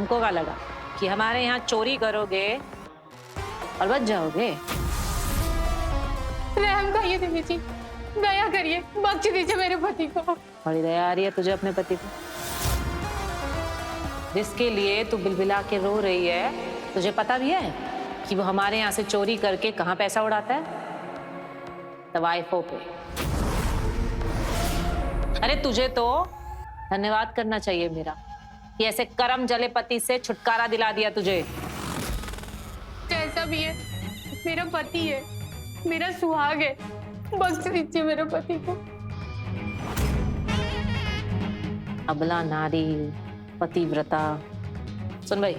तुमको क्या लगा कि हमारे यहाँ चोरी करोगे और बच जाओगे? रहम खाइए देवी जी, दया करिए, बख्श दीजिए मेरे पति को। बड़ी दया आ रही है तुझे अपने पति को, जिसके लिए तू बिलबिला के रो रही है। तुझे पता भी है कि वो हमारे यहाँ से चोरी करके कहाँ पैसा उड़ाता है? तवाइफों पे। अरे तुझे तो धन्यवाद करना चाहिए मेरा कि ऐसे करम जले पति से छुटकारा दिला दिया तुझे। जैसा भी है मेरा पति है, मेरा सुहाग है, बख्श दीजिए मेरे पति को। अबला नारी, पतिव्रता। सुन भाई,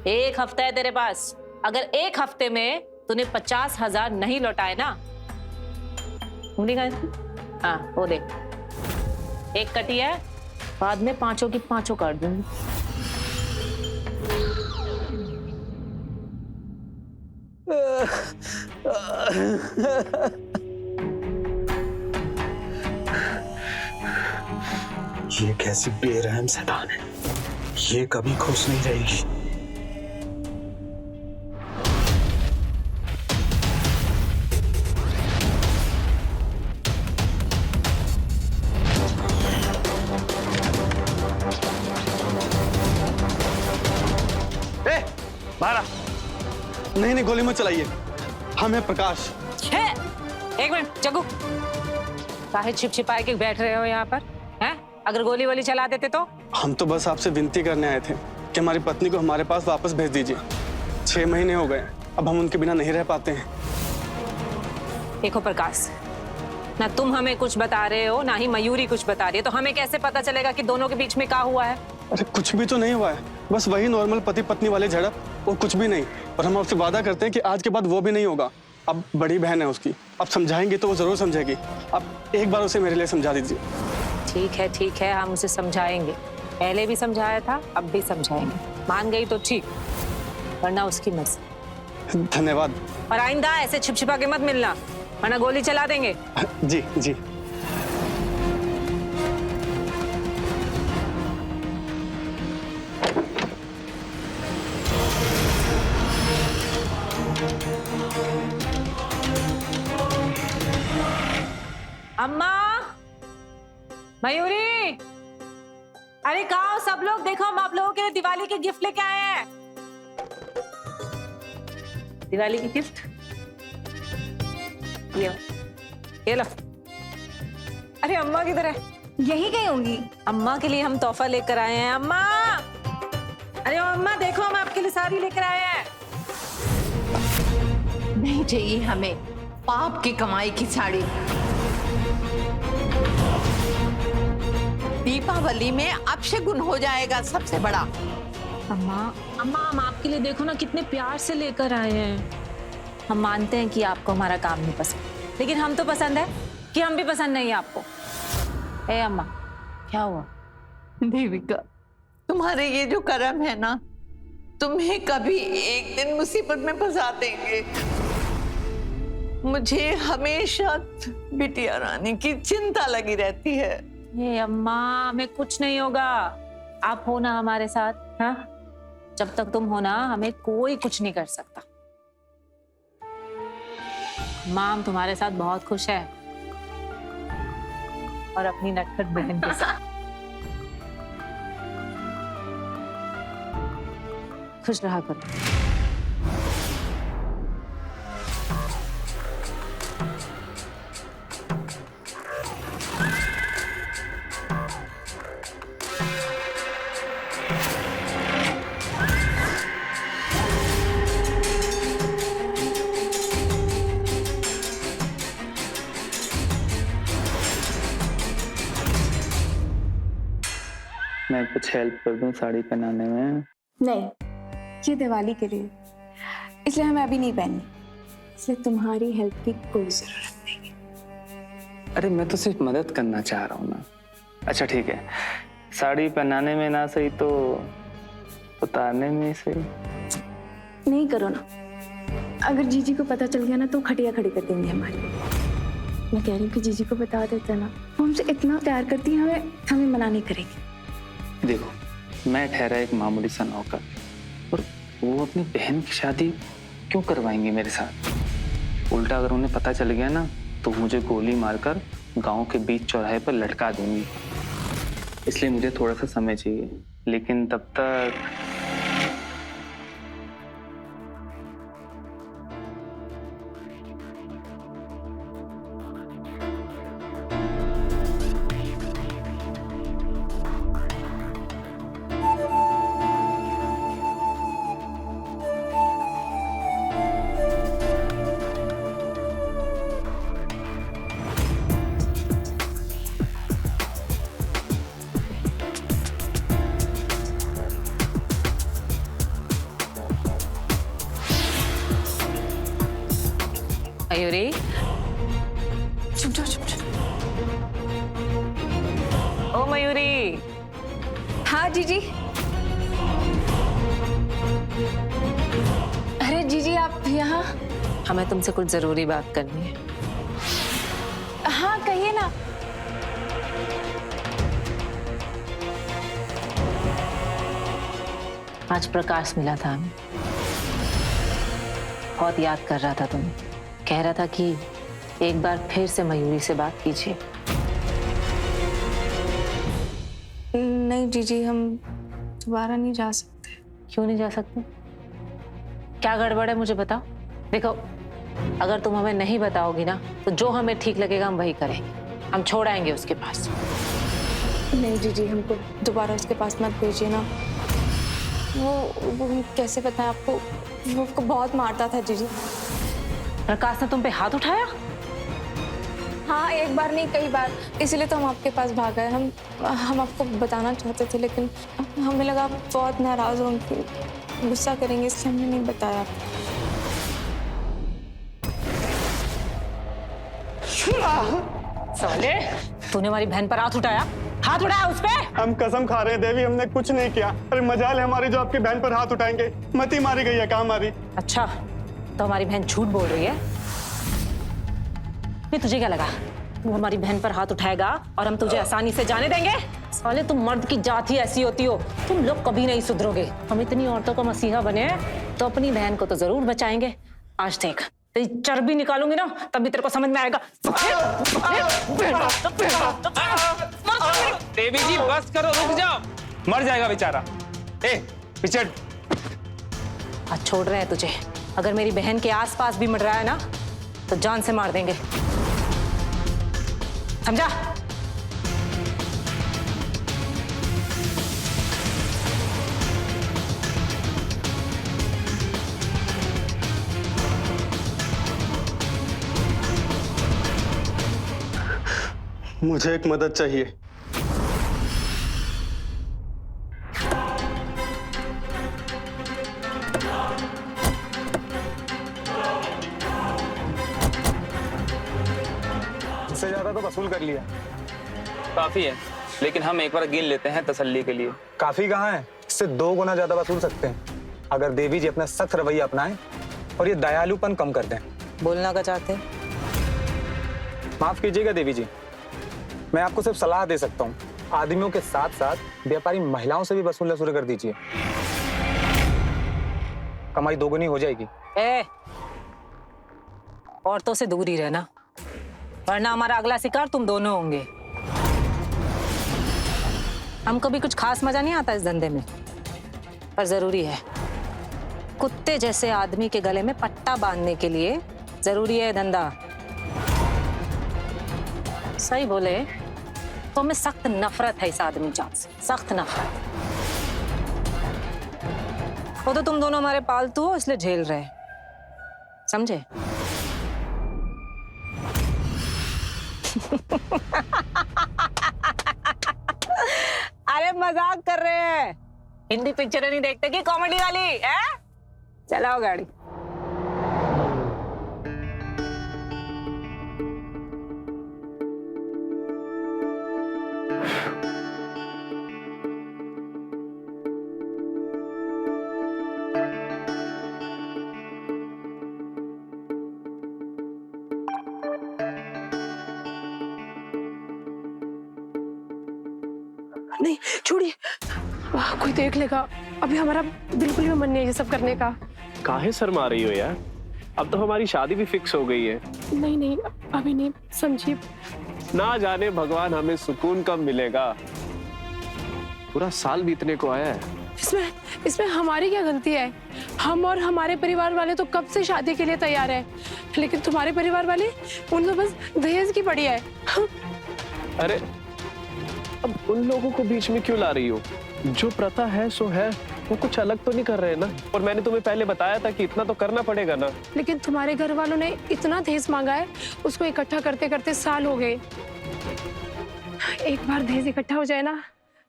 1 हफ्ता है तेरे पास। अगर 1 हफ्ते में तूने 50,000 नहीं लौटाए ना, उंगली कहाँ है? हाँ वो देख, 1 कटी है, बाद में 5 की 5 काट दूंगी। ये कैसी बेरहम शैतान है, ये कभी खुश नहीं रहेगी। बारा, नहीं गोली मत चलाइए, हम हैं प्रकाश। है, 1 मिनट जग्गू, काहे छिप-छिपाए के बैठ रहे हो यहाँ पर? हैं? अगर गोली वोली चला देते तो? हम तो बस आपसे विनती करने आए थे कि हमारी पत्नी को हमारे पास वापस भेज दीजिए। 6 महीने हो गए, अब हम उनके बिना नहीं रह पाते हैं। देखो प्रकाश, ना तुम हमें कुछ बता रहे हो, ना ही मयूरी कुछ बता रही है, तो हमें कैसे पता चलेगा कि दोनों के बीच में क्या हुआ है? अरे कुछ भी तो नहीं हुआ है, बस वही नॉर्मल पति पत्नी वाले झड़प, और कुछ भी नहीं। और हम आपसे वादा करते हैं कि आज के बाद वो भी नहीं होगा। अब बड़ी बहन है उसकी, अब समझाएंगे तो वो जरूर समझेगी। अब एक बार उसे मेरे लिए समझा दीजिए। ठीक है, हम उसे समझाएंगे। पहले भी समझाया था, अब भी समझाएंगे। मान गई तो ठीक, वरना उसकी मर्जी। धन्यवाद। और आइंदा ऐसे छिपछिपा के मत मिलना, वरना गोली चला देंगे। जी जी। अम्मा, मयूरी, अरे कहाँ हो सब लोग? देखो हम आप लोगों के लिए दिवाली के गिफ्ट लेके आए हैं। दिवाली की गिफ्ट ये लो। अरे अम्मा किधर है? यही गई होंगी। अम्मा के लिए हम तोहफा लेकर आए हैं। अम्मा, अरे अम्मा देखो, हम आपके लिए साड़ी लेकर आए हैं। नहीं चाहिए हमें पाप की कमाई की साड़ी। दीपावली में अपशगुन हो जाएगा सबसे बड़ा। अम्मा हम आपके लिए देखो ना कितने प्यार से लेकर आए हैं। हम मानते हैं कि आपको हमारा काम नहीं पसंद, लेकिन हम तो पसंद है कि हम भी पसंद नहीं है आपको। ए अम्मा, क्या हुआ? देविका, तुम्हारे ये जो कर्म है ना, तुम्हें कभी एक दिन मुसीबत में फंसा देंगे। मुझे हमेशा बिटिया रानी की चिंता लगी रहती है। ये अम्मा, हमें कुछ नहीं होगा, आप हो ना हमारे साथ। हाँ, जब तक तुम हो ना, हमें कोई कुछ नहीं कर सकता। माँ हम तुम्हारे साथ बहुत खुश है, और अपनी नटखट बहन के साथ। खुश रहा करो। मैं कुछ हेल्प कर दूं साड़ी पहनाने में? नहीं, ये दिवाली के लिए, इसलिए हमें अभी नहीं पहननी, इसलिए तुम्हारी हेल्प की कोई जरूरत नहीं। अरे मैं तो सिर्फ मदद करना चाह रहा हूँ ना। अच्छा ठीक है, साड़ी पहनाने में ना सही तो उतारने में सही। नहीं करो ना, अगर जीजी को पता चल गया ना तो खटिया खड़ी कर देंगे हमारी। मैं कह रही हूँ कि जीजी को बता देता ना, वो हमसे इतना प्यार करती है, हमें मना नहीं करेगी। देखो मैं ठहरा एक मामूली सा नौकर, और वो अपनी बहन की शादी क्यों करवाएंगे मेरे साथ? उल्टा अगर उन्हें पता चल गया ना तो मुझे गोली मारकर गांव के बीच चौराहे पर लटका देंगी। इसलिए मुझे थोड़ा सा समय चाहिए, लेकिन तब तक मयूरी, चुप जाओ, चुप जाओ। ओ मयूरी, हाँ जीजी। अरे जीजी आप यहाँ? हमें तुमसे कुछ जरूरी बात करनी है। हाँ कहिए ना। आज प्रकाश मिला था हमें, बहुत याद कर रहा था तुम्हें। कह रहा था कि एक बार फिर से मयूरी से बात कीजिए। नहीं जीजी, हम दोबारा नहीं जा सकते। क्यों नहीं जा सकते? क्या गड़बड़ है मुझे बताओ। देखो, अगर तुम हमें नहीं बताओगी ना तो जो हमें ठीक लगेगा हम वही करेंगे। हम छोड़ आएंगे उसके पास। नहीं जीजी, हमको दोबारा उसके पास मत भेजिए ना। वो कैसे बताएं आपको, वो आपको बहुत मारता था जीजी। प्रकाश ने तुम पे हाथ उठाया? हाँ, एक बार नहीं कई बार, इसीलिए तो हम आपके पास भाग गए। हम आपको बताना चाहते थे, लेकिन हमें लगा आप बहुत नाराज होंगे, गुस्सा करेंगे, इसलिए हमने नहीं बताया। साले, तूने हमारी बहन पर हाथ उठाया? हाथ उठाया उस पे? हम कसम खा रहे हैं देवी, हमने कुछ नहीं किया। अरे मजाल है हमारी जो आपकी बहन पर हाथ उठाएंगे। मती मारी गई है, कहाँ मारी? अच्छा, तो हमारी बहन झूठ बोल रही है? नहीं, तुझे क्या लगा वो हमारी बहन पर हाथ उठाएगा और हम तुझे आसानी से जाने देंगे? साले, तुम मर्द की जात ही ऐसी होती हो, तुम लोग कभी नहीं सुधरोगे। हम इतनी औरतों का मसीहा बने तो अपनी बहन को तो जरूर बचाएंगे। आज देख, तेरी चर्बी निकालूंगी ना तब भी तेरे को समझ में आएगा। देवी जी बस करो, रुक जाओ, मर जाएगा बेचारा। ए पिछड़। आज छोड़ रहे हैं तुझे। अगर मेरी बहन के आसपास भी मर रहा है ना तो जान से मार देंगे, समझा? मुझे एक मदद चाहिए। इससे ज्यादा तो वसूल कर लिया। काफी है, लेकिन हम एक बार गिन लेते हैं तसल्ली के लिए। काफी कहाँ है, इससे 2 गुना ज्यादा वसूल सकते हैं अगर देवी जी अपना सख्त रवैया अपनाएं और ये दयालुपन कम कर दें। बोलना क्या चाहते हैं? माफ कीजिएगा देवी जी, मैं आपको सिर्फ सलाह दे सकता हूँ। आदमियों के साथ साथ व्यापारी महिलाओं से भी वसूलना शुरू कर दीजिए, कमाई 2 गुनी हो जाएगी। औरतों से दूर ही रहना, वरना हमारा अगला शिकार तुम दोनों होंगे। हमको भी कुछ खास मजा नहीं आता इस धंधे में, पर जरूरी है। कुत्ते जैसे आदमी के गले में पट्टा बांधने के लिए जरूरी है धंधा। सही बोले तो हमें सख्त नफरत है इस आदमी जात से, सख्त नफरत। वो तो तुम दोनों हमारे पालतू हो इसलिए झेल रहे, समझे? अरे मजाक कर रहे हैं। हिंदी पिक्चर नहीं देखते कि कॉमेडी वाली है? चलाओ गाड़ी। नहीं छोड़िए, कोई देख लेगा। अभी हमारा बिल्कुल भी मन नहीं है ये सब करने का। काहे शर्मा रही हो यार? अब तो हमारी शादी भी फिक्स हो गई है। नहीं नहीं, अभी नहीं समझी। ना जाने भगवान हमें सुकून कब मिलेगा। पूरा साल बीतने को आया है। इसमें हमारी क्या गलती है? हम और हमारे परिवार वाले तो कब से शादी के लिए तैयार हैं, लेकिन तुम्हारे परिवार वाले उन तो बस दहेज की पड़ी है। अरे अब उन लोगों को बीच में क्यों ला रही हो? जो प्रथा है सो है, वो कुछ अलग तो नहीं कर रहे ना। और मैंने तुम्हें पहले बताया था कि इतना तो करना पड़ेगा ना। लेकिन तुम्हारे घर वालों ने इतना दहेज मांगा है, उसको इकट्ठा करते करते साल हो गए। एक बार दहेज इकट्ठा हो जाए ना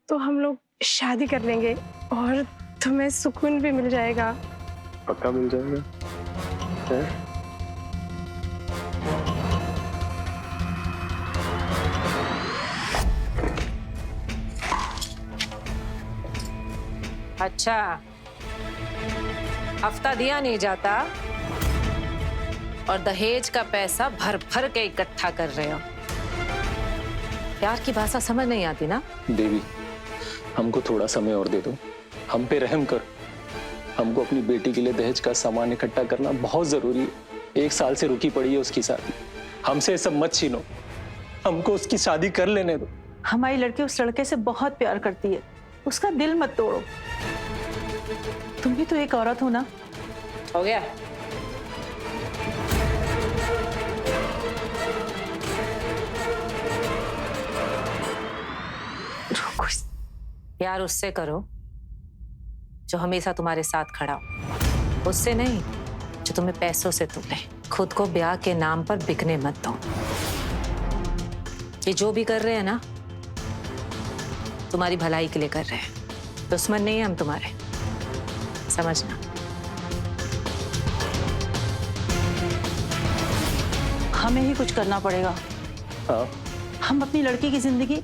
तो हम लोग शादी कर लेंगे और तुम्हें सुकून भी मिल जाएगा। पक्का मिल जाएगा है? अच्छा, हफ्ता दिया नहीं जाता और दहेज का पैसा भर भर के इकट्ठा कर रहे हो। प्यार की भाषा समझ नहीं आती ना? देवी, हमको थोड़ा समय और दे दो, हम पे रहम कर। हमको अपनी बेटी के लिए दहेज का सामान इकट्ठा करना बहुत जरूरी है। 1 साल से रुकी पड़ी है उसकी शादी। हमसे सब मत छीनो, हमको उसकी शादी कर लेने दो। हमारी लड़की उस लड़के से बहुत प्यार करती है, उसका दिल मत तोड़ो। तुम भी तो एक औरत हो ना। हो गया? प्यार उससे करो जो हमेशा तुम्हारे साथ खड़ा हो, उससे नहीं जो तुम्हें पैसों से तुले। खुद को ब्याह के नाम पर बिकने मत दो। ये जो भी कर रहे हैं ना, तुम्हारी भलाई के लिए कर रहे हैं। दुश्मन नहीं है हम तुम्हारे, समझना। हमें ही कुछ करना पड़ेगा। हाँ, हम अपनी लड़की की जिंदगी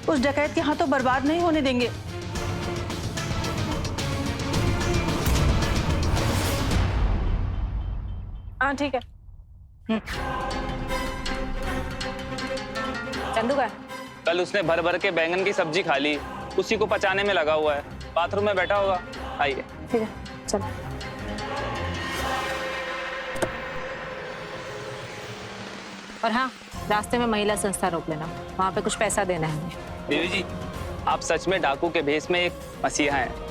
उस डकैत के हाथों बर्बाद नहीं होने देंगे। हाँ ठीक है। चंदू का कल उसने भर भर के बैंगन की सब्जी खा ली, उसी को पचाने में लगा हुआ है। बाथरूम में बैठा होगा। आइए। ठीक है, चलो। और हाँ, रास्ते में महिला संस्था रोक लेना, वहां पे कुछ पैसा देना है हमें। देवी जी, आप सच में डाकू के भेष में एक मसीहा हैं।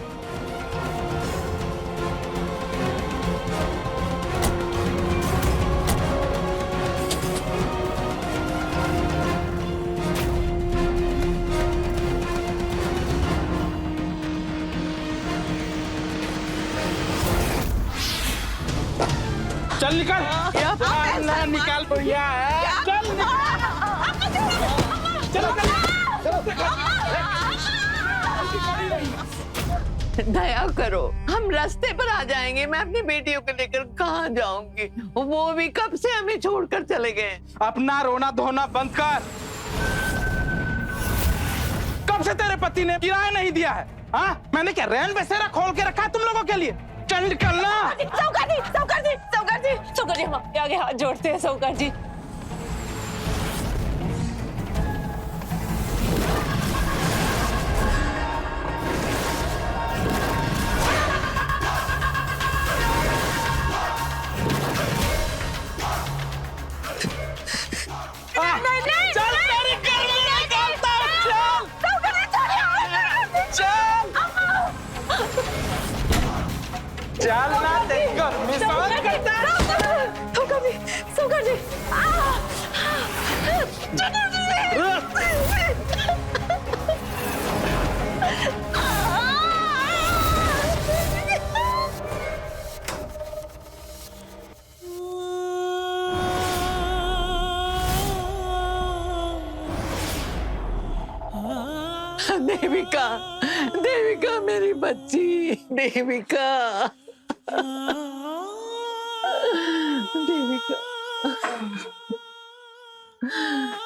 चल निकल, निकाल भैया। चल दया करो, हम रास्ते पर आ जाएंगे। मैं अपनी बेटियों को लेकर कहाँ जाऊंगी? वो भी कब से हमें छोड़कर चले गए। अपना रोना धोना बंद कर। कब से तेरे पति ने किराया नहीं दिया है? हाँ, मैंने क्या रैन बसेरा खोल के रखा है तुम लोगों के लिए? चल निकलना। साहूकार जी, साहूकार जी, साहूकार जी, साहूकार जी, हम आपके आगे हाथ जोड़ते हैं साहूकार जी। चल तेरी गर्मी निकालता हूँ। चल ना, तेरी गर्मी सहन करता है। साहूकार जी, देविका, देविका मेरी बच्ची, देविका, देविका,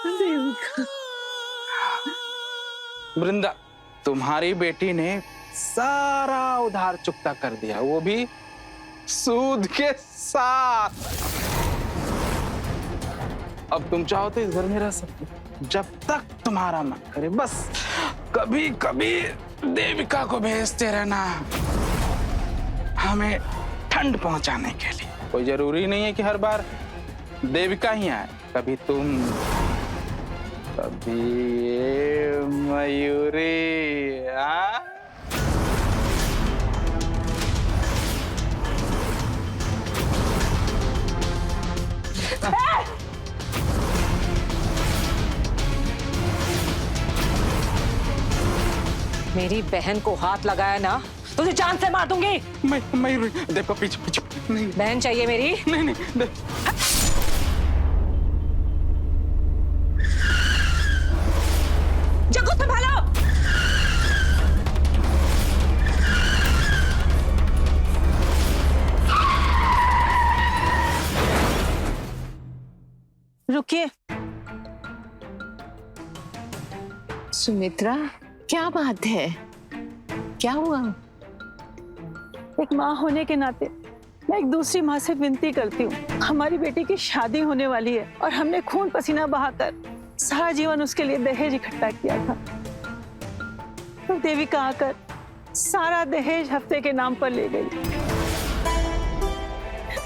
देविका। वृंदा, तुम्हारी बेटी ने सारा उधार चुकता कर दिया, वो भी सूद के साथ। अब तुम चाहो तो इस घर में रह सकते हो। जब तक तुम्हारा मन करे, बस कभी कभी देविका को भेजते रहना हमें ठंड पहुंचाने के लिए। कोई जरूरी नहीं है कि हर बार देविका ही आए, कभी तुम, कभी ये मयूरी। हाँ, मेरी बहन को हाथ लगाया ना, तुझे जान से मार दूंगी। मयूरी, देखो पीछे पीछे। नहीं बहन चाहिए मेरी? नहीं नहीं, देख। जग्गू संभालो। रुकिए। सुमित्रा, क्या बात है? क्या हुआ? एक माँ होने के नाते मैं एक दूसरी माँ से विनती करती हूँ। हमारी बेटी की शादी होने वाली है और हमने खून पसीना बहाकर सारा जीवन उसके लिए दहेज इकट्ठा किया था। तो देविका आकर सारा दहेज हफ्ते के नाम पर ले गई।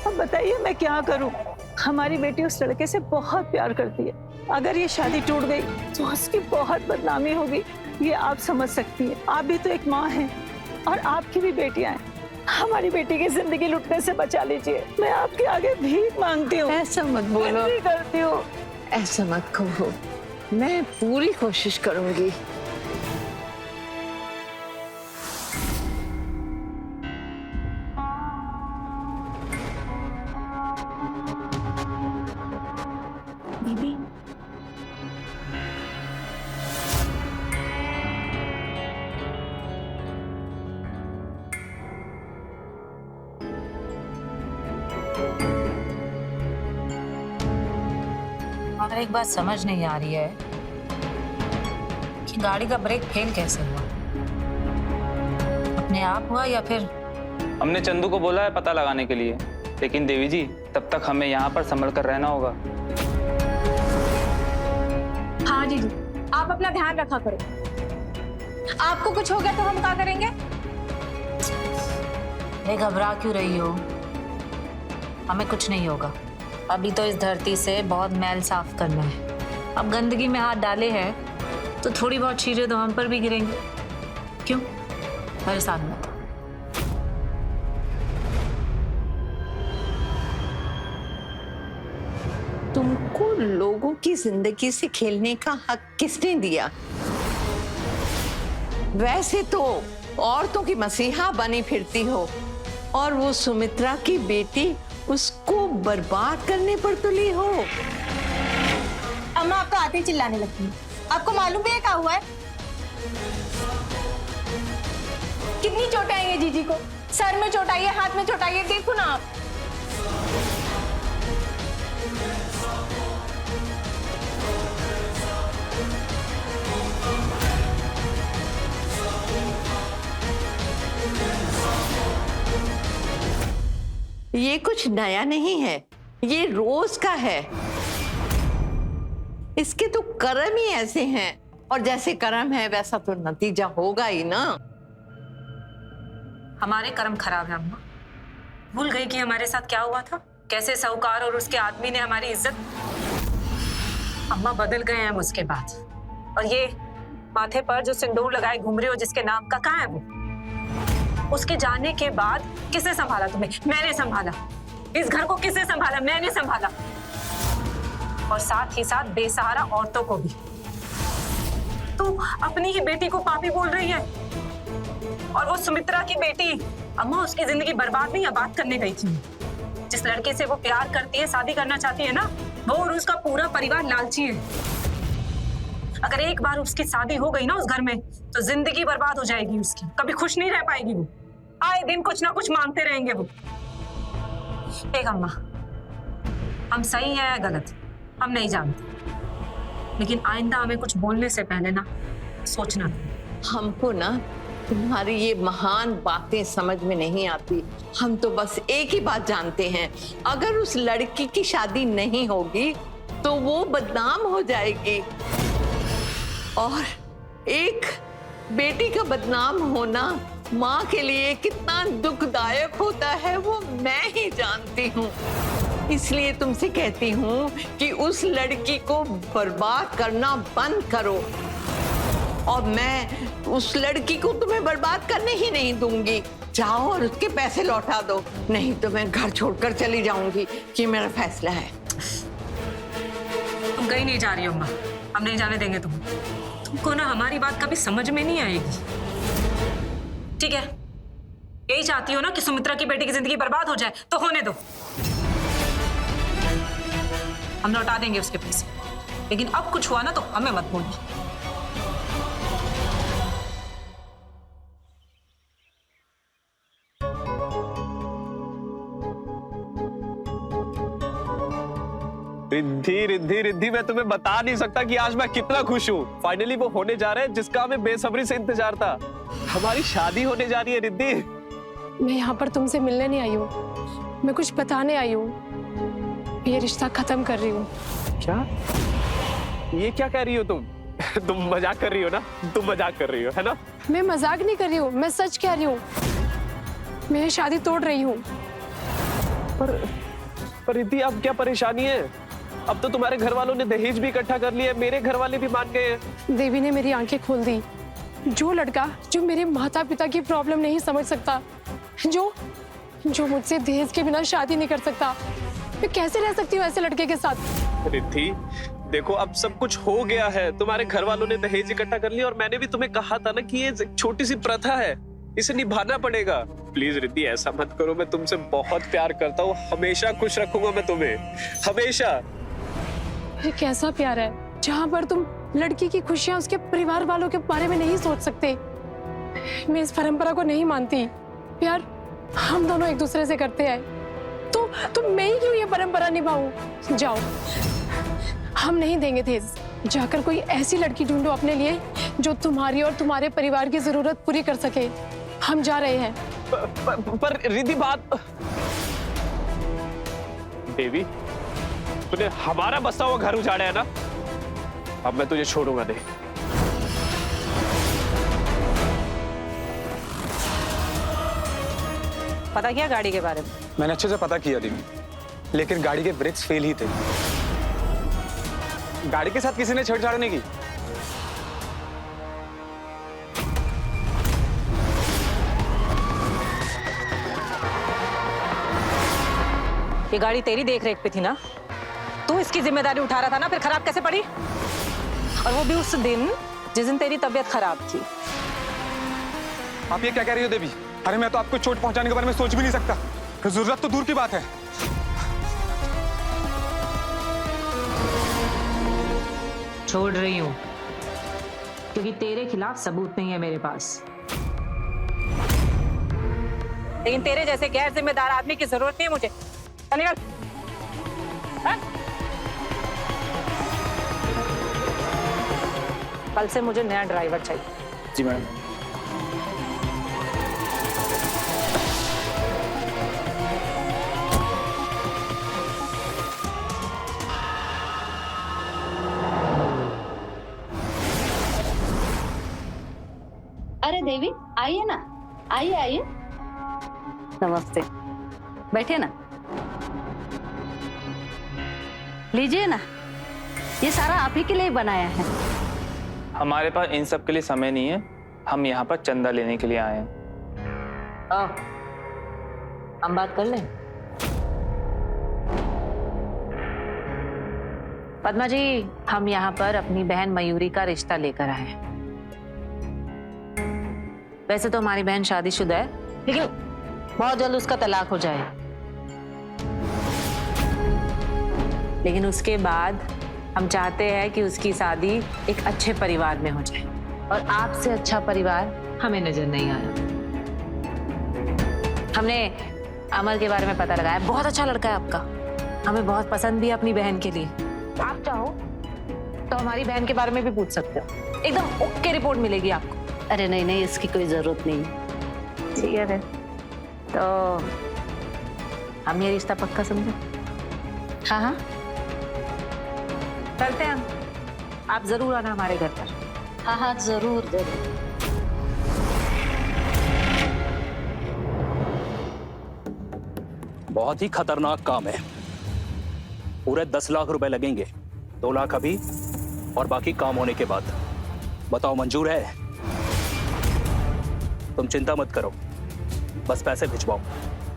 अब बताइए मैं क्या करूँ? हमारी बेटी उस लड़के से बहुत प्यार करती है। अगर ये शादी टूट गई तो उसकी बहुत बदनामी होगी, ये आप समझ सकती है। आप भी तो एक माँ हैं और आपकी भी बेटियां हैं। हमारी बेटी की जिंदगी लुटने से बचा लीजिए। मैं आपके आगे भीख मांगती हूँ। ऐसा मत बोलो, करती हूँ। ऐसा मत कहो, मैं पूरी कोशिश करूंगी। दीदी, और एक बात समझ नहीं आ रही है कि गाड़ी का ब्रेक फेल कैसे हुआ? अपने आप हुआ या फिर? हमने चंदू को बोला है पता लगाने के लिए, लेकिन देवी जी तब तक हमें यहाँ पर संभल कर रहना होगा। हाँ जीजू, आप अपना ध्यान रखा करो। आपको कुछ हो गया तो हम क्या करेंगे? ये घबरा क्यों रही हो? हमें कुछ नहीं होगा। अभी तो इस धरती से बहुत मैल साफ करना है। अब गंदगी में हाथ डाले हैं तो थोड़ी बहुत चीजें तो हम पर भी गिरेंगी। क्यों? परेशान मत। तुमको लोगों की जिंदगी से खेलने का हक किसने दिया? वैसे तो औरतों की मसीहा बनी फिरती हो और वो सुमित्रा की बेटी, उसको बर्बाद करने पर तुली हो। अम्मा आपको आते ही चिल्लाने लगती है। आपको मालूम है क्या हुआ है? कितनी चोटें आई है जीजी को? सर में चोट आई है, हाथ में चोट आई है, देखो ना आप। ये कुछ नया नहीं है, ये रोज का है। इसके तो कर्म ही ऐसे हैं और जैसे कर्म है वैसा तो नतीजा होगा ही ना। हमारे कर्म खराब है अम्मा। भूल गई कि हमारे साथ क्या हुआ था? कैसे साहूकार और उसके आदमी ने हमारी इज्जत। अम्मा बदल गए हैं हम उसके बाद। और ये माथे पर जो सिंदूर लगाए घूम रहे हो जिसके नाम का, कहाँ है वो? उसके जाने के बाद किसे संभाला तुम्हें? मैंने संभाला। इस घर को किसे संभाला? मैंने संभाला। और साथ ही साथ बेसहारा औरतों को भी। तू अपनी ही बेटी को पापी बोल रही है। और वो सुमित्रा की बेटी, अम्मा उसकी जिंदगी बर्बाद नहीं आबाद करने गई थी। जिस लड़के से वो प्यार करती है, शादी करना चाहती है ना, वो और उसका पूरा परिवार लालची है। अगर एक बार उसकी शादी हो गई ना उस घर में, तो जिंदगी बर्बाद हो जाएगी उसकी। कभी खुश नहीं रह पाएगी वो। आए दिन कुछ ना कुछ मांगते रहेंगे वो। एक अम्मा, हम सही हैं या गलत हम नहीं जानते, लेकिन आइंदा हमें कुछ बोलने से पहले ना सोचना था। हमको ना तुम्हारी ये महान बातें समझ में नहीं आती। हम तो बस एक ही बात जानते हैं, अगर उस लड़की की शादी नहीं होगी तो वो बदनाम हो जाएगी। और एक बेटी का बदनाम होना माँ के लिए कितना दुखदायक होता है वो मैं ही जानती हूँ। इसलिए तुमसे कहती हूँ कि उस लड़की को बर्बाद करना बंद करो। और मैं उस लड़की को तुम्हें बर्बाद करने ही नहीं दूंगी। जाओ और उसके पैसे लौटा दो, नहीं तो मैं घर छोड़कर चली जाऊंगी। ये मेरा फैसला है। तुम कहीं नहीं जा रही हो अम्मा, हम नहीं जाने देंगे तुमको ना हमारी बात कभी समझ में नहीं आएगी। ठीक है, यही चाहती हो ना कि सुमित्रा की बेटी की जिंदगी बर्बाद हो जाए, तो होने दो। हम लौटा देंगे उसके पैसे, लेकिन अब कुछ हुआ ना तो हमें मत बोलना। रिद्धि रिद्धि रिद्धि, मैं तुम्हें बता नहीं सकता कि आज मैं कितना खुश हूँ। फाइनली वो होने जा रहा है जिसका हमें बेसब्री से इंतजार था। हमारी शादी होने जा रही है रिद्धि। मैं यहाँ पर तुमसे मिलने नहीं आई हूँ, मैं कुछ बताने आई हूँ। ये रिश्ता खत्म कर रही हूँ। क्या? ये क्या कह रही हो तुम? तुम मजाक कर रही हो ना? तुम मजाक कर रही हो, है ना? मैं मजाक नहीं कर रही हूँ, मैं सच कह रही हूँ। मैं शादी तोड़ रही हूँ। पर रिद्धि, अब क्या परेशानी है? अब तो तुम्हारे घर वालों ने दहेज भी इकट्ठा कर लिया है, मेरे घर वाले भी मान गए हैं। देवी ने मेरी आंखें खोल दी। जो लड़का जो मेरे माता पिता की प्रॉब्लम नहीं समझ सकता, जो मुझसे दहेज के बिना शादी नहीं कर सकता, मैं कैसे रह सकती हूँ ऐसे लड़के के साथ? रिद्धि देखो, अब सब कुछ हो गया है। तुम्हारे घर वालों ने दहेज इकट्ठा कर लिया और मैंने भी तुम्हें कहा था ना कि ये एक छोटी सी प्रथा है, इसे निभाना पड़ेगा। प्लीज रिद्धि ऐसा मत करो, मैं तुमसे बहुत प्यार करता हूँ, हमेशा खुश रखूंगा मैं तुम्हें, हमेशा। ये कैसा प्यार है जहाँ पर तुम लड़की की खुशियां उसके परिवार वालों के बारे में नहीं सोच सकते? मैं इस परंपरा को नहीं मानती। प्यार हम दोनों एक दूसरे से करते हैं, तो मैं ही क्यों ये परंपरा निभाऊं? जाओ, हम नहीं देंगे दहेज। जाकर कोई ऐसी लड़की ढूंढो अपने लिए जो तुम्हारी और तुम्हारे परिवार की जरूरत पूरी कर सके। हम जा रहे हैं। पर रिद्धि बात, देवी तूने हमारा बसा हुआ घर उजाड़ा है ना, अब मैं तुझे छोड़ूंगा नहीं। पता किया गाड़ी के बारे में? मैंने अच्छे से पता किया दीदी, लेकिन गाड़ी के ब्रेक्स फेल ही थे। गाड़ी के साथ किसी ने छेड़छाड़ नहीं की। ये गाड़ी तेरी देख रेख पे थी ना, तू इसकी जिम्मेदारी उठा रहा था ना, फिर खराब कैसे पड़ी? और वो भी उस दिन जिस दिन तेरी तबीयत खराब थी। आप ये क्या कह रही हो देवी? अरे मैं तो आपको चोट पहुंचाने के बारे में सोच भी नहीं सकता, जरूरत तो दूर की बात है। छोड़ रही हूं क्योंकि तेरे खिलाफ सबूत नहीं है मेरे पास। लेकिन तेरे जैसे गैर जिम्मेदार आदमी की जरूरत नहीं है मुझे। चल निकल। हाँ? कल से मुझे नया ड्राइवर चाहिए। जी मैडम। अरे देवी, आइए ना, आइए आइए। नमस्ते, बैठिए ना, लीजिए ना, ये सारा आप ही के लिए बनाया है। हमारे पास इन सब के लिए समय नहीं है, हम यहाँ पर चंदा लेने के लिए आए हैं। हम बात कर लें। पद्मा जी, हम यहाँ पर अपनी बहन मयूरी का रिश्ता लेकर आए हैं। वैसे तो हमारी बहन शादीशुदा है, लेकिन बहुत जल्द उसका तलाक हो जाएगा। लेकिन उसके बाद हम चाहते हैं कि उसकी शादी एक अच्छे परिवार में हो जाए, और आपसे अच्छा परिवार हमें नजर नहीं आया। हमने अमर के बारे में पता लगाया, बहुत अच्छा लड़का है आपका, हमें बहुत पसंद भी है अपनी बहन के लिए। आप चाहो तो हमारी बहन के बारे में भी पूछ सकते हो, एकदम ओके रिपोर्ट मिलेगी आपको। अरे नहीं नहीं, इसकी कोई जरूरत नहीं। ठीक है फिर तो हम ये रिश्ता पक्का समझे? हाँ हाँ, चलते हैं हम। आप जरूर आना हमारे घर पर। हाँ हाँ जरूर जरूर। बहुत ही खतरनाक काम है। पूरे 10 लाख रुपए लगेंगे, 2 लाख अभी और बाकी काम होने के बाद। बताओ मंजूर है? तुम चिंता मत करो, बस पैसे भिजवाओ,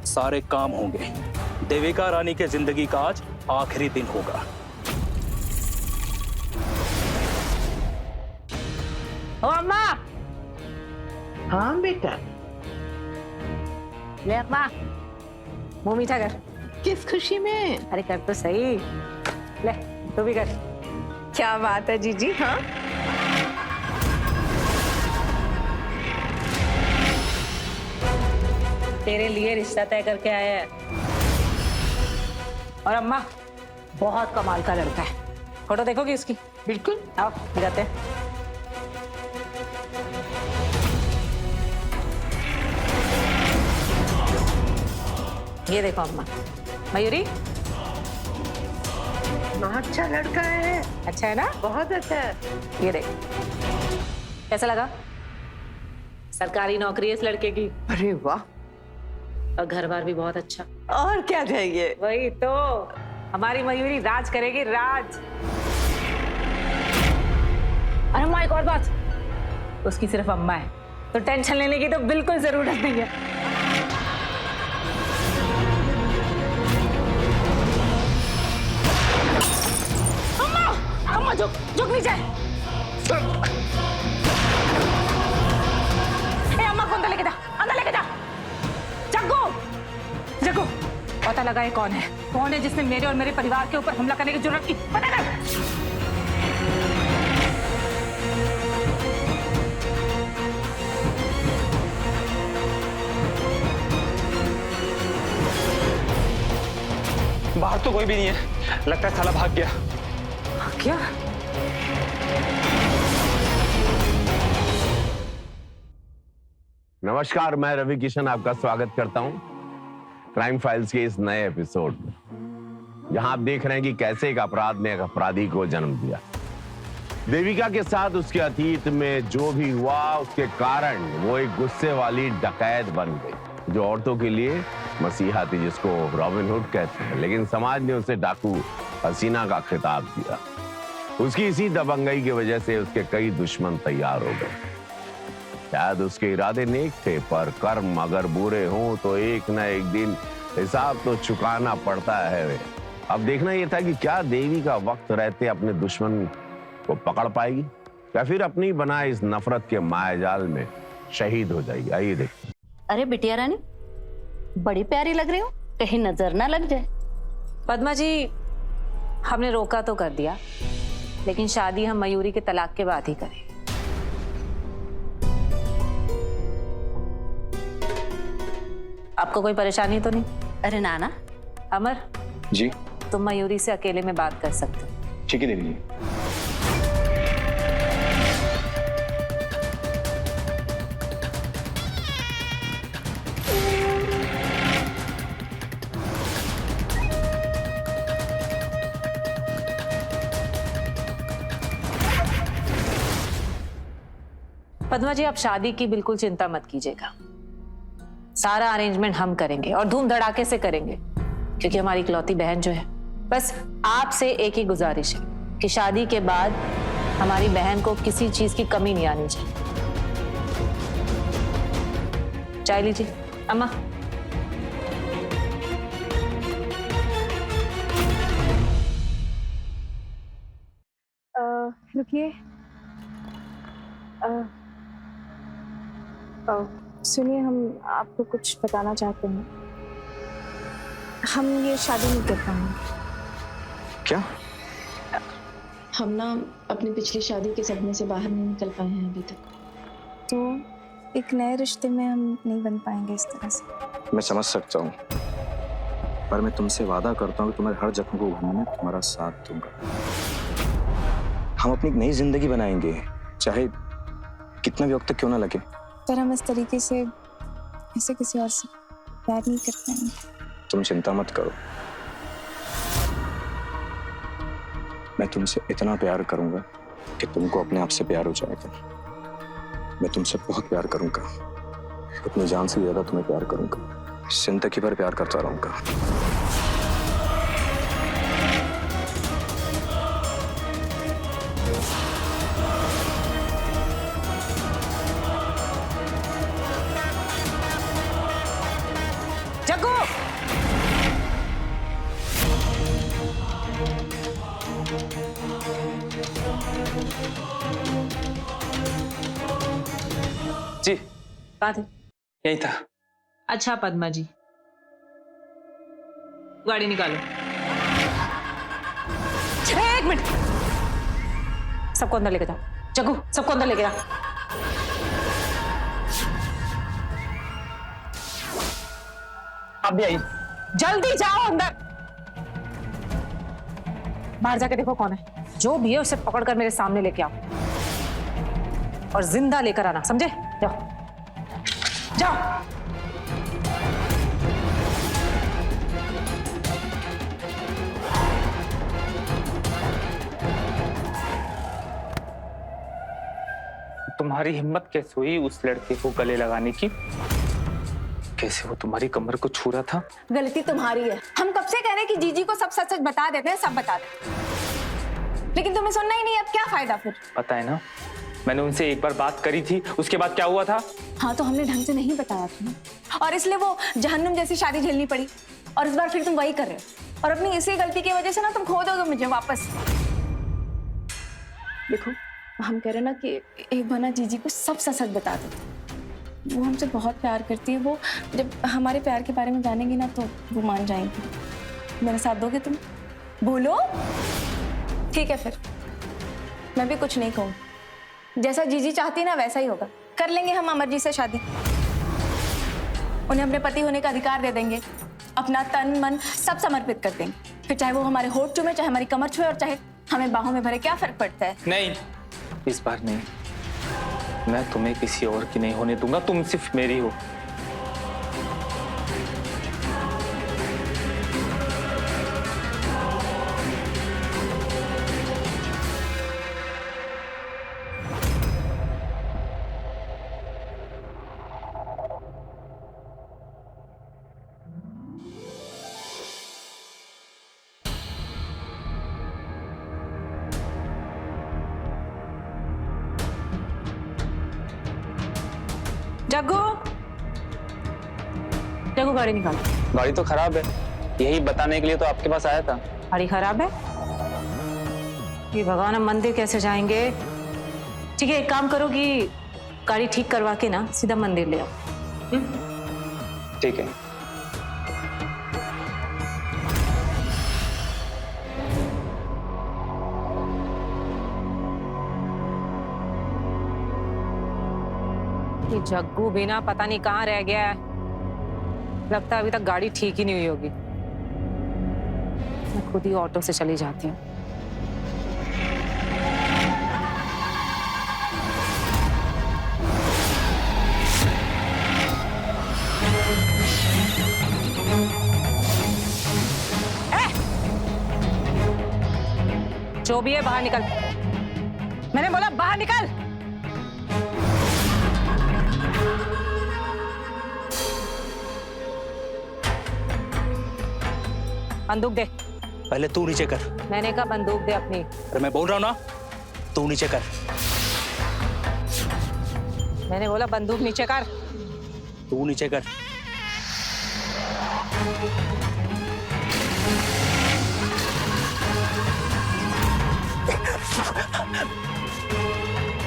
सारे काम होंगे। देविका रानी के जिंदगी का आज आखिरी दिन होगा। ओ अम्मा, हाँ बेटा, ले अम्मा मुंह मीठा कर। किस खुशी में? अरे कर तो सही, ले तू भी कर। क्या बात है जीजी। हाँ तेरे लिए रिश्ता तय करके आया है। और अम्मा बहुत कमाल का लड़का है। फोटो देखोगी उसकी? बिल्कुल। आओ जाते हैं। ये देखो अम्मा, मयूरी बहुत अच्छा लड़का है। अच्छा है ना? बहुत अच्छा है। ये देख, कैसा लगा? सरकारी नौकरी है इस लड़के की अरे वाह, और घर बार भी बहुत अच्छा। और क्या चाहिए? वही तो, हमारी मयूरी राज करेगी, राज। अरे अम्मा एक और बात, उसकी सिर्फ अम्मा है तो टेंशन लेने की तो बिल्कुल जरूरत नहीं है। अम्मा, अम्मा झुक नीचे। ए अम्मा को अंदर लेके जा, अंदर लेके जा। जग्गू, जग्गू पता लगा ये कौन है जिसने मेरे और मेरे परिवार के ऊपर हमला करने की जरूरत की? पता कर। बाहर तो कोई भी नहीं है, लगता है साला भाग गया। क्या? नमस्कार, मैं रवि किशन आपका स्वागत करता हूं क्राइम फाइल्स के इस नए एपिसोड में, जहां आप देख रहे हैं कि कैसे एक अपराध ने एक अपराधी को जन्म दिया। देविका के साथ उसके अतीत में जो भी हुआ, उसके कारण वो एक गुस्से वाली डकैत बन गई, जो औरतों के लिए मसीहा थी, जिसको रॉबिन हुड कहते हैं, लेकिन समाज ने उसे डाकू हसीना का खिताब दिया। उसकी इसी दबंगई की वजह से उसके कई दुश्मन तैयार हो गए। शायद उसके इरादे नेक थे, पर कर्म अगर बुरे हों तो एक न एक दिन हिसाब तो चुकाना पड़ता है। अब देखना यह था कि क्या देविका वक्त रहते अपने दुश्मन को पकड़ पाएगी या फिर अपनी बनाए इस नफरत के मायाजाल में शहीद हो जाएगी। आइए देखते। अरे बिटिया रानी, बड़ी प्यारी लग रही हो, कहीं नजर ना लग जाए। पद्मा जी, हमने रोका तो कर दिया, लेकिन शादी हम मयूरी के तलाक के बाद ही करें। आपको कोई परेशानी तो नहीं? अरे नाना। अमर जी तुम मयूरी से अकेले में बात कर सकते हो। ठीक है देवी जी। पद्मा जी, आप शादी की बिल्कुल चिंता मत कीजिएगा। सारा अरेंजमेंट हम करेंगे और धूम धड़ाके से करेंगे, क्योंकि हमारी इकलौती बहन जो है। बस आपसे एक ही गुजारिश है कि शादी के बाद हमारी बहन को किसी चीज की कमी नहीं आनी चाहिए। चाय लीजिए अम्मा। रुकिए। सुनिए, हम आपको कुछ बताना चाहते हैं। हम ये शादी नहीं कर पाएंगे। क्या? हम ना अपनी पिछली शादी के सदमे से बाहर नहीं निकल पाए हैं अभी तक, तो एक नए रिश्ते में हम नहीं बन पाएंगे इस तरह से। मैं समझ सकता हूँ, पर मैं तुमसे वादा करता हूँ कि तुम्हारे हर जख्म को उभारने में तुम्हारा साथ दूंगा। हम अपनी एक नई जिंदगी बनाएंगे, चाहे कितना भी वक्त क्यों ना लगे। पर हम इस तरीके से ऐसे किसी और से प्यार नहीं कर पाएंगे। तुम चिंता मत करो, मैं तुमसे इतना प्यार करूंगा कि तुमको अपने आप से प्यार हो जाएगा। मैं तुमसे बहुत प्यार करूंगा, अपनी जान से ज्यादा तुम्हें प्यार करूंगा, जिंदगी भर प्यार करता रहूंगा। जग्गू, जी कहाँ थे? यही था। अच्छा पद्मा जी, गाड़ी निकालो। एक मिनट, सबको अंदर लेके जाओ। जग्गू, सबको अंदर लेके जाओ। आप भी आइए। जल्दी जाओ अंदर। बाहर जाके देखो कौन है, जो भी है उसे पकड़कर मेरे सामने लेके आओ और जिंदा लेकर आना, समझे? जाओ जाओ। तुम्हारी हिम्मत कैसे हुई उस लड़के को गले लगाने की? कैसे वो तुम्हारी कमर को छू रहा था? गलती तुम्हारी है। हम कब से कह रहे हैं कि जीजी को सब सच सच बता देते हैं, सब बता देते हैं, लेकिन तुम्हें सुनना ही नहीं। अब क्या फायदा फिर? पता है ना, मैंने उनसे एक बार बात करी थी, उसके बाद क्या हुआ था? हाँ, तो हमने ढंग से नहीं बताया था ना, और इसलिए वो जहन्नुम जैसी शादी झेलनी पड़ी। और इस बार फिर तुम वही कर रहे हो, और अपनी इसी गलती की वजह से ना तुम खो दोगे मुझे वापस। देखो, हम कह रहे हैं ना कि एक बार ना जीजी को सब सच बता दो। वो हमसे बहुत प्यार करती है। वो जब हमारे प्यार के बारे में जानेंगी ना तो वो मान जाएंगी। मेरा साथ दोगे तुम? बोलो। ठीक है, फिर मैं भी कुछ नहीं कहूँ। जैसा जीजी चाहती है ना वैसा ही होगा। कर लेंगे हम अमर जी से शादी, उन्हें अपने पति होने का अधिकार दे देंगे, अपना तन मन सब समर्पित कर देंगे। फिर चाहे वो हमारे होठ चूमे, चाहे हमारी कमर छुए, और चाहे हमें बाहों में भरे, क्या फर्क पड़ता है? नहीं, इस बार नहीं। मैं तुम्हें किसी और की नहीं होने दूंगा, तुम सिर्फ मेरी हो। जग्गू, जग्गू गाड़ी निकाल। गाड़ी तो खराब है, यही बताने के लिए तो आपके पास आया था। गाड़ी खराब है? ये भगवान, हम मंदिर कैसे जाएंगे? ठीक है, एक काम करो कि गाड़ी ठीक करवा के ना सीधा मंदिर ले आओ। ठीक है। ये जग्गू भी ना पता नहीं कहाँ रह गया है। लगता है अभी तक गाड़ी ठीक ही नहीं हुई होगी। मैं खुद ही ऑटो से चली जाती हूँ। जो भी है बाहर निकल। मैंने बोला बाहर निकल। बंदूक दे। पहले तू नीचे कर। मैंने कहा बंदूक दे अपनी। अरे मैं बोल रहा हूँ ना, तू नीचे कर। मैंने बोला बंदूक नीचे कर। तू नीचे कर।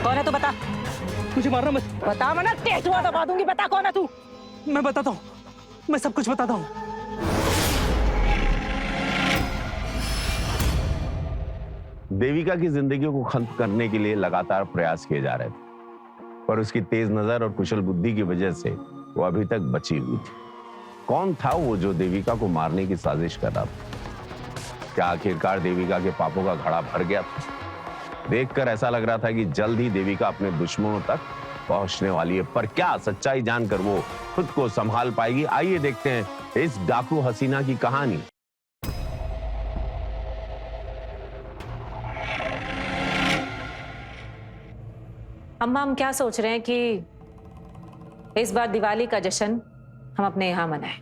कौन है तू? बता। मुझे मारना मत। बता, मना टेटुआ दबा दूंगी। बता कौन है तू? मैं बताता हूँ, मैं सब कुछ बताता हूँ। देविका की जिंदगी को खत्म करने के लिए लगातार प्रयास किए जा रहे थे, पर उसकी तेज नजर और कुशल बुद्धि की वजह से वो अभी तक बची हुई थी। कौन था वो जो देविका को मारने की साजिश कर रहा था? क्या आखिरकार देविका के पापों का घड़ा भर गया था? देखकर ऐसा लग रहा था कि जल्द ही देविका अपने दुश्मनों तक पहुंचने वाली है, पर क्या सच्चाई जानकर वो खुद को संभाल पाएगी? आइए देखते हैं इस डाकू हसीना की कहानी। अम्मा हम क्या सोच रहे हैं कि इस बार दिवाली का जश्न हम अपने यहाँ मनाएं।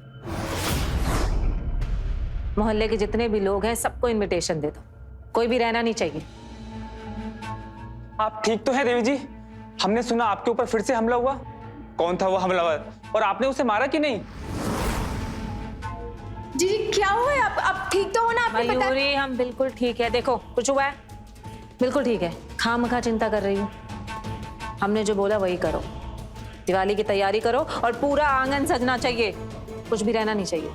मोहल्ले के जितने भी लोग हैं सबको इनविटेशन दे दो, कोई भी रहना नहीं चाहिए। आप ठीक तो है देवी जी? हमने सुना आपके ऊपर फिर से हमला हुआ। कौन था वो हमलावर और आपने उसे मारा कि नहीं? जी जी क्या हुआ है? आप ठीक तो हो ना? आपने बताया। मयूरी हम बिल्कुल ठीक है। देखो कुछ हुआ है? बिल्कुल ठीक है। खामखा चिंता कर रही हूँ। हमने जो बोला वही करो, दिवाली की तैयारी करो और पूरा आंगन सजना चाहिए, कुछ भी रहना नहीं चाहिए।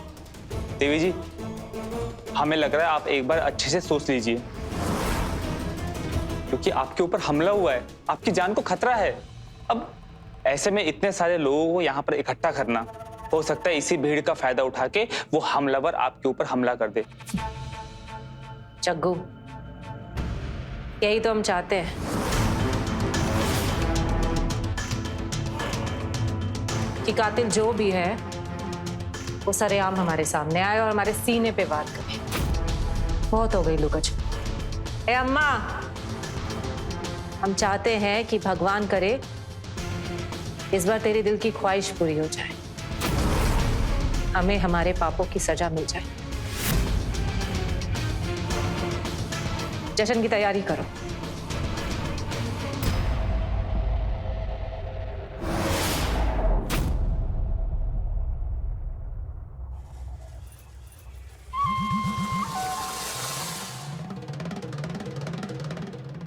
देवी जी हमें लग रहा है आप एक बार अच्छे से सोच लीजिए, क्योंकि आपके ऊपर हमला हुआ है, आपकी जान को खतरा है। अब ऐसे में इतने सारे लोगों को यहाँ पर इकट्ठा करना, हो सकता है इसी भीड़ का फायदा उठा के वो हमलावर आपके ऊपर हमला कर दे। जग्गू यही तो हम चाहते हैं, कि कातिल जो भी है वो सरेआम हमारे सामने आए और हमारे सीने पे वार करे। बहुत हो गई लुकच। ए अम्मा, हम चाहते हैं कि भगवान करे इस बार तेरे दिल की ख्वाहिश पूरी हो जाए, हमें हमारे पापों की सजा मिल जाए। जश्न की तैयारी करो।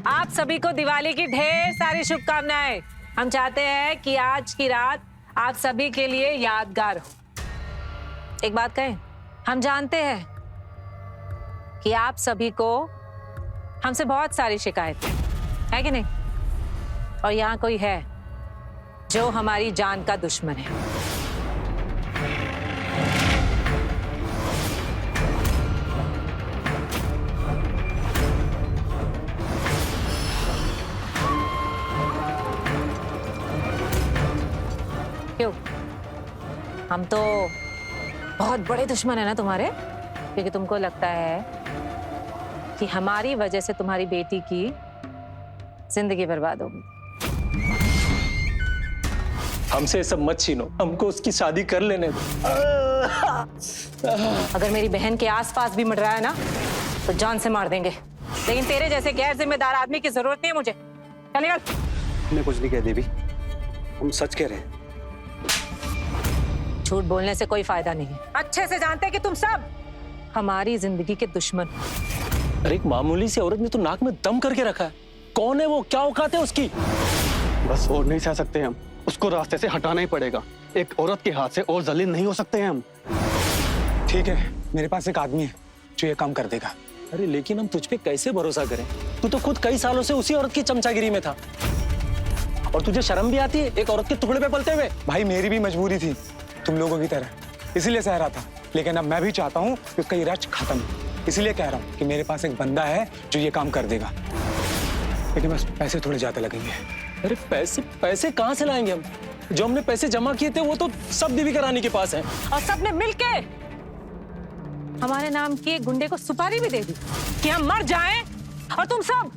आप सभी को दिवाली की ढेर सारी शुभकामनाएं। हम चाहते हैं कि आज की रात आप सभी के लिए यादगार हो। एक बात कहें, हम जानते हैं कि आप सभी को हमसे बहुत सारी शिकायतें है कि नहीं, और यहाँ कोई है जो हमारी जान का दुश्मन है। क्यों? हम तो बहुत बड़े दुश्मन है ना तुम्हारे, क्योंकि तुमको लगता है कि हमारी वजह से तुम्हारी बेटी की जिंदगी बर्बाद होगी। हमसे सब मत छीनो, हमको उसकी शादी कर लेने दो। अगर मेरी बहन के आसपास भी मंडराया ना तो जान से मार देंगे, लेकिन तेरे जैसे गैर जिम्मेदार आदमी की जरूरत नहीं है मुझे। चल निकल। हमने कुछ नहीं कहा देवी, हम सच कह रहे हैं। झूठ बोलने से कोई फायदा नहीं है। अच्छे से जानते हैं कि तुम सब हमारी जिंदगी के दुश्मन। अरे एक मामूली सी औरत ने तो नाक में दम करके रखा है। कौन है वो? क्या औकात है उसकी? बस और नहीं सह सकते हम, उसको रास्ते से हटाना ही पड़ेगा। एक औरत के हाथ से और जलील नहीं हो सकते हैं हम। ठीक है, मेरे पास एक आदमी है जो ये काम कर देगा। अरे लेकिन हम तुझ पे कैसे भरोसा करें? तू तो खुद कई सालों से उसी औरत की चमचागिरी में था, और तुझे शर्म भी आती है एक औरत के टुकड़े पे पलते हुए? भाई मेरी भी मजबूरी थी तुम लोगों की तरह, इसीलिए सह रहा था। लेकिन अब मैं भी चाहता हूँ कि उसका ये रच खत्म, इसलिए कह रहा हूँ कि मेरे पास एक बंदा है जो ये काम कर देगा, लेकिन बस पैसे थोड़े ज्यादा लगेंगे। अरे पैसे कहाँ से लाएंगे हम? जो हमने पैसे जमा किए थे वो तो सब देवी रानी के पास है। और सबने मिलके हमारे नाम की एक गुंडे को सुपारी भी दे दी कि हम मर जाएं और तुम सब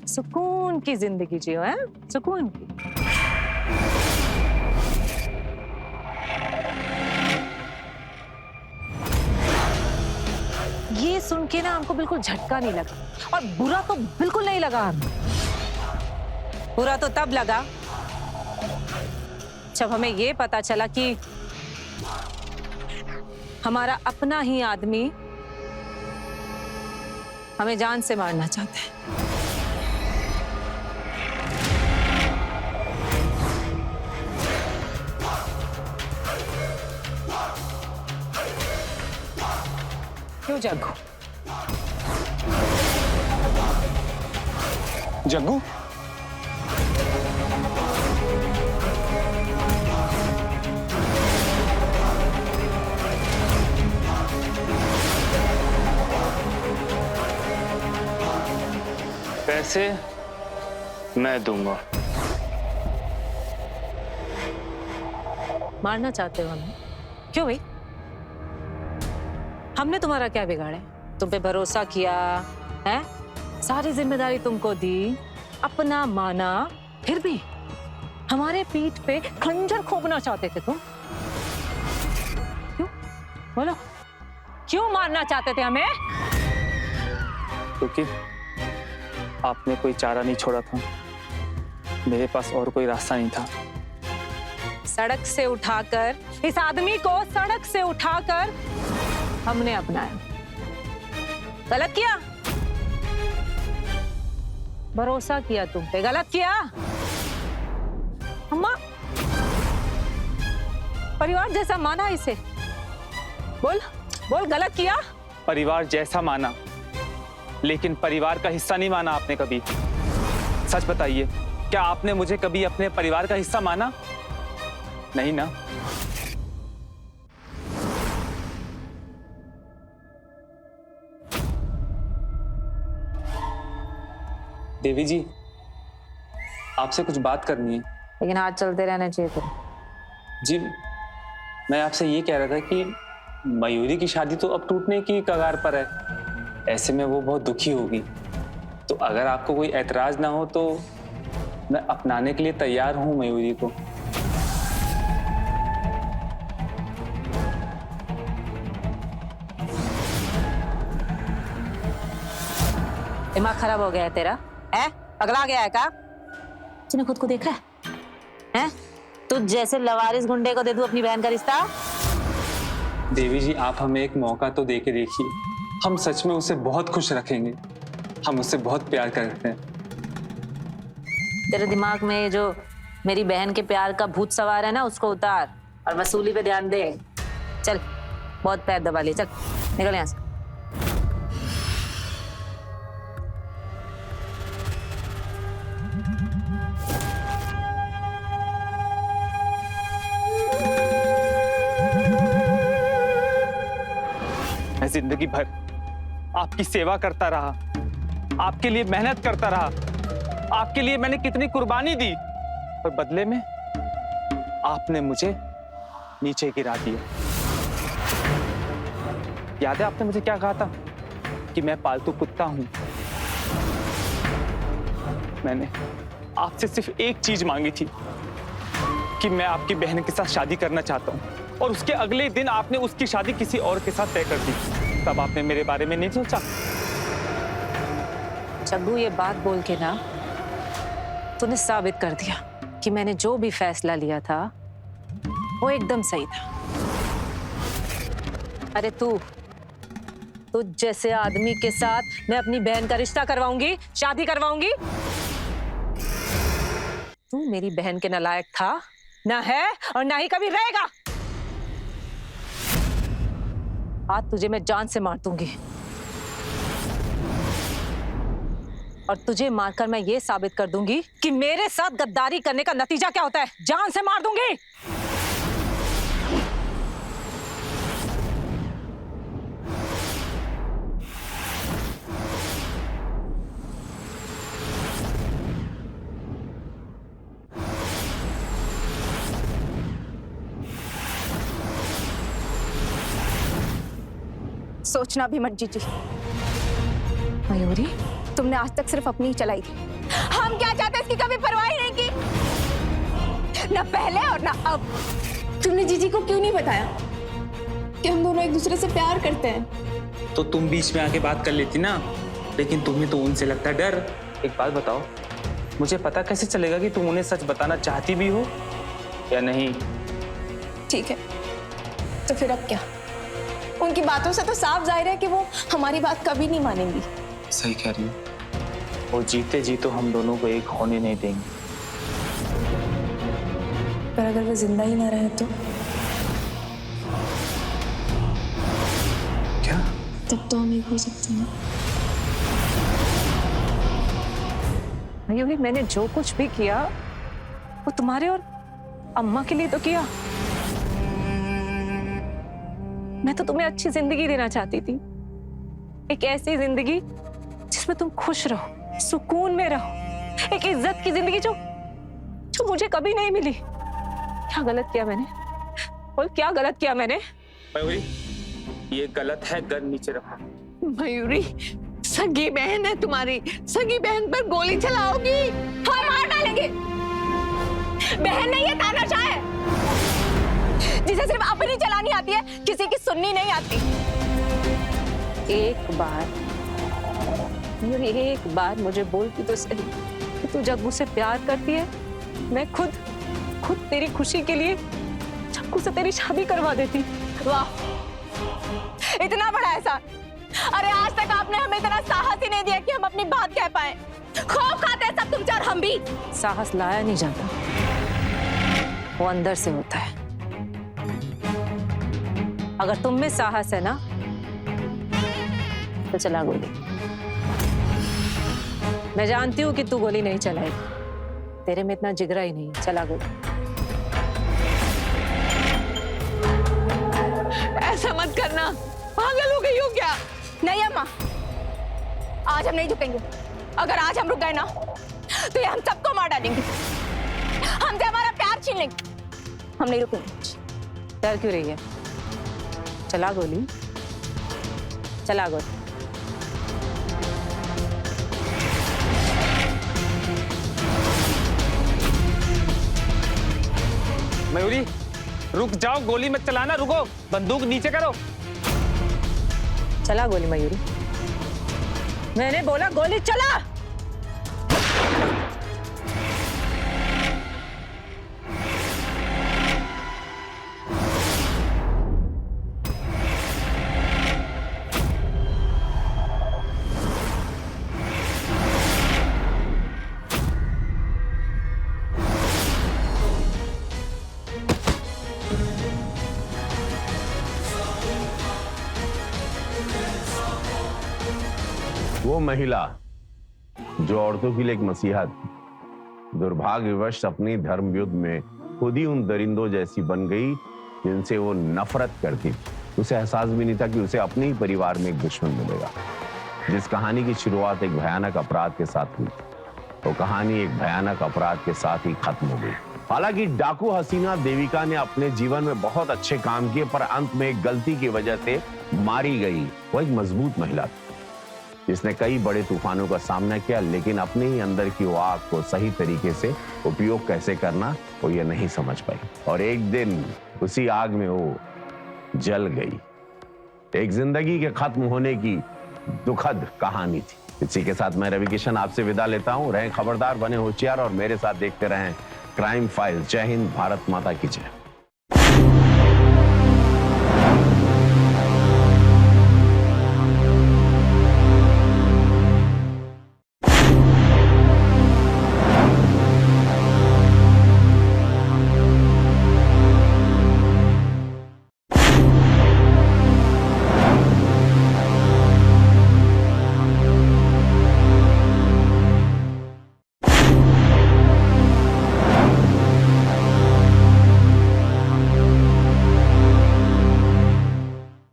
सुकून की जिंदगी जियो। हैं सुकून की। ये सुन के ना हमको बिल्कुल झटका नहीं लगा, और बुरा तो बिल्कुल नहीं लगा हमें। बुरा तो तब लगा जब हमें ये पता चला कि हमारा अपना ही आदमी हमें जान से मारना चाहता है। क्यों जग्गू? जग्गू पैसे मैं दूंगा। मारना चाहते हो हमें? क्यों भाई? हमने तुम्हारा क्या बिगाड़ा है? तुम पे भरोसा किया है, सारी जिम्मेदारी तुमको दी, अपना माना, फिर भी हमारे पीठ पे खंजर खोपना चाहते थे तुम। क्यों? बोलो, क्यों मारना चाहते थे हमें? क्योंकि आपने कोई चारा नहीं छोड़ा था, मेरे पास और कोई रास्ता नहीं था। सड़क से उठाकर, इस आदमी को सड़क से उठाकर हमने अपनाया। गलत किया, भरोसा किया तुम पे, गलत किया। अम्मा, परिवार जैसा माना इसे। बोल बोल, गलत किया। परिवार जैसा माना, लेकिन परिवार का हिस्सा नहीं माना आपने कभी। सच बताइए, क्या आपने मुझे कभी अपने परिवार का हिस्सा माना? नहीं ना। देवी जी, आपसे कुछ बात करनी है। लेकिन हाथ चलते रहना चाहिए तो। जी, मैं आपसे ये कह रहा था कि मयूरी की शादी तो अब टूटने की कगार पर है। ऐसे में वो बहुत दुखी होगी। तो अगर आपको कोई ऐतराज ना हो तो मैं अपनाने के लिए तैयार हूं मयूरी को। दिमाग खराब हो गया है तेरा? है? पगला गया है क्या? तूने खुद को देखा है? हैं? तू जैसे लवारिस गुंडे को दे दूं अपनी बहन का रिश्ता? देवी जी, आप हमें एक मौका तो दे के देखिए। हम सच में उसे बहुत खुश रखेंगे। हम उससे बहुत प्यार करते हैं। तेरे दिमाग में ये जो मेरी बहन के प्यार का भूत सवार है ना, उसको उतार और वसूली पे ध्यान दे। चल, बहुत पैर दबा लिए, चल निकल यहाँ से। मैं जिंदगी भर आपकी सेवा करता रहा, आपके लिए मेहनत करता रहा, आपके लिए मैंने कितनी कुर्बानी दी, पर बदले में आपने मुझे नीचे गिरा दिया। याद है आपने मुझे क्या कहा था? कि मैं पालतू कुत्ता हूं। मैंने आपसे सिर्फ एक चीज मांगी थी कि मैं आपकी बहन के साथ शादी करना चाहता हूं, और उसके अगले दिन आपने उसकी शादी किसी और के साथ तय कर दी। तब आपने मेरे बारे में नहीं सोचा? चग्गू, ये बात बोल के ना तूने साबित कर दिया कि मैंने जो भी फैसला लिया था वो एकदम सही था। अरे तू जैसे आदमी के साथ मैं अपनी बहन का रिश्ता करवाऊंगी, शादी करवाऊंगी? तू मेरी बहन के नालायक था, ना है और ना ही कभी रहेगा। आज तुझे मैं जान से मार दूंगी, और तुझे मारकर मैं ये साबित कर दूंगी कि मेरे साथ गद्दारी करने का नतीजा क्या होता है। जान से मार दूंगी। सोचना भी मत जीजी। मयूरी, तुमने आज तक सिर्फ अपनी ही चलाई थी। हम क्या चाहते हैं इसकी कभी परवाह ही नहीं की, ना पहले और ना अब। तुमने जीजी को क्यों नहीं बताया कि हम दोनों एक दूसरे से प्यार करते हैं? तो तुम बीच में आके बात कर लेती ना, लेकिन तुम्हें तो उनसे लगता है डर। एक बात बताओ, मुझे पता कैसे चलेगा कि तुम उन्हें सच बताना चाहती भी हो या नहीं? ठीक है, तो फिर अब क्या? उनकी बातों से तो साफ जाहिर है कि वो हमारी बात कभी नहीं मानेंगी। सही कह रही हो। वो जीते जी तो हम दोनों को एक होने नहीं देंगे। पर अगर वो जिंदा ही ना रहे तो? क्या? तब तो हम एक हो सकते हैं। मयूरी, मैंने जो कुछ भी किया वो तुम्हारे और अम्मा के लिए तो किया। मैं तो तुम्हें अच्छी जिंदगी देना चाहती थी, एक ऐसी जिंदगी जिसमें तुम खुश रहो, सुकून में रहो, एक इज्जत की जिंदगी जो मुझे कभी नहीं मिली। क्या गलत किया मैंने? बोल, क्या गलत किया मैंने? मयूरी, ये गलत है, गन नीचे रखो। मयूरी, सगी बहन है तुम्हारी, सगी बहन पर गोली चलाओगी? हम मार डालेंगे। बहन नहीं है, तानाशाह है, जिसे सिर्फ अपनी चलानी आती है, किसी की सुननी नहीं आती। एक बार मुझे बोलती तो सही कि तू जब मुझसे प्यार करती है, मैं खुद तेरी खुशी के लिए चक्कू से तेरी शादी करवा देती। वाह, इतना बड़ा एहसान। अरे आज तक आपने हमें इतना साहस ही नहीं दिया कि हम अपनी बात कह पाए। खौफ खाते हैं सब तुमसे और हम भी। साहस लाया नहीं जाता, वो अंदर से होता है। अगर तुम में साहस है ना तो चला गोली। मैं जानती हूं कि तू गोली नहीं चलाएगी, तेरे में इतना जिगरा ही नहीं है। चला गोली। ऐसा मत करना, पागल हो गई हो क्या? नहीं अम्मा, आज हम नहीं झुकेंगे। अगर आज हम रुक गए ना तो ये हम सबको मार डालेंगे, हमसे हमारा प्यार छीन लेंगे। हम नहीं रुकेंगे। डर क्यों रही है? चला गोली, चला गोली। मयूरी रुक जाओ, गोली मत चलाना, रुको, बंदूक नीचे करो। चला गोली मयूरी, मैंने बोला गोली चला। वो महिला जो औरतों के लिए एक मसीहा थी, दुर्भाग्यवश अपनी धर्म युद्ध में खुद ही उन दरिंदों जैसी बन गई जिनसे वो नफरत करती थी। उसे एहसास भी नहीं था कि उसे अपने ही परिवार में एक दुश्मन मिलेगा। जिस कहानी की शुरुआत एक भयानक अपराध के साथ हुई, वो कहानी एक भयानक अपराध के साथ ही खत्म हो गई। हालांकि डाकू हसीना देविका ने अपने जीवन में बहुत अच्छे काम किए, पर अंत में एक गलती की वजह से मारी गई। वो एक मजबूत महिला थी जिसने कई बड़े तूफानों का सामना किया, लेकिन अपने ही अंदर की वो आग को सही तरीके से उपयोग कैसे करना वो ये नहीं समझ पाई, और एक दिन उसी आग में वो जल गई। एक जिंदगी के खत्म होने की दुखद कहानी थी। इसी के साथ मैं रवि किशन आपसे विदा लेता हूं। रहें खबरदार, बने होशियार और मेरे साथ देखते रहें क्राइम फाइल्स। जय हिंद, भारत माता की जय।